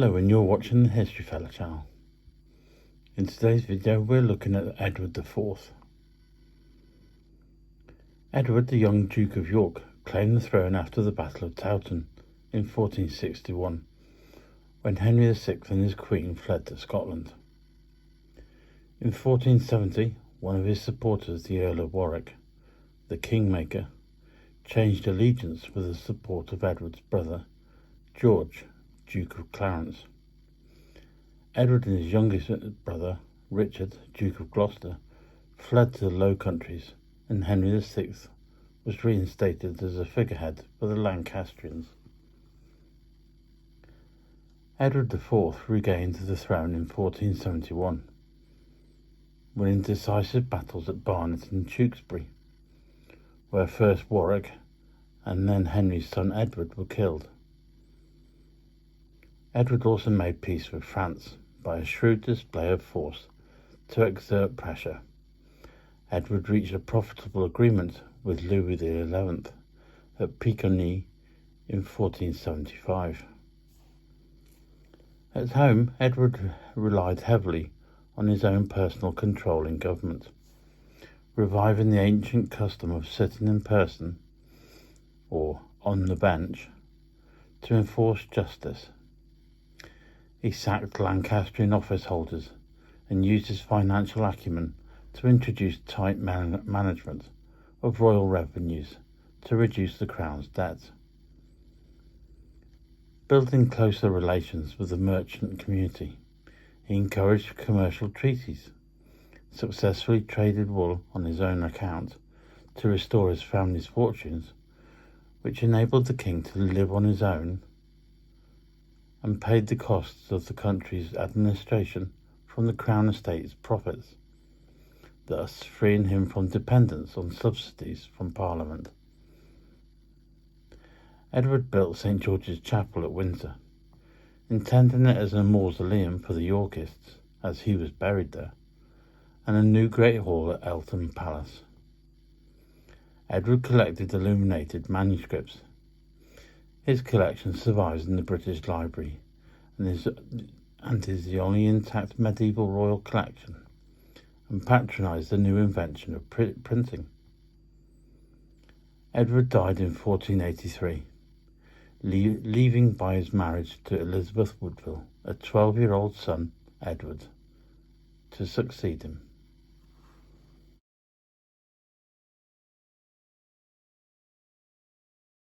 Hello, and you're watching the History Fella channel. In today's video we're looking at Edward IV. Edward, the young Duke of York, claimed the throne after the Battle of Towton in 1461, when Henry VI and his queen fled to Scotland. In 1470, one of his supporters, the Earl of Warwick, the Kingmaker, changed allegiance with the support of Edward's brother, George, Duke of Clarence. Edward and his youngest brother, Richard, Duke of Gloucester, fled to the Low Countries, and Henry VI was reinstated as a figurehead for the Lancastrians. Edward IV regained the throne in 1471, winning decisive battles at Barnet and Tewkesbury, where first Warwick and then Henry's son Edward were killed. Edward also made peace with France by a shrewd display of force to exert pressure. Edward reached a profitable agreement with Louis XI at Picardy in 1475. At home, Edward relied heavily on his own personal control in government, reviving the ancient custom of sitting in person, or on the bench, to enforce justice. He sacked Lancastrian office holders and used his financial acumen to introduce tight management of royal revenues to reduce the crown's debt. Building closer relations with the merchant community, he encouraged commercial treaties, successfully traded wool on his own account to restore his family's fortunes, which enabled the king to live on his own, and paid the costs of the country's administration from the Crown Estate's profits, thus freeing him from dependence on subsidies from Parliament. Edward built St. George's Chapel at Windsor, intending it as a mausoleum for the Yorkists, as he was buried there, and a new Great Hall at Eltham Palace. Edward collected illuminated manuscripts. His collection survives in the British Library and is the only intact medieval royal collection, and patronised the new invention of printing. Edward died in 1483, leaving by his marriage to Elizabeth Woodville a 12-year-old son, Edward, to succeed him.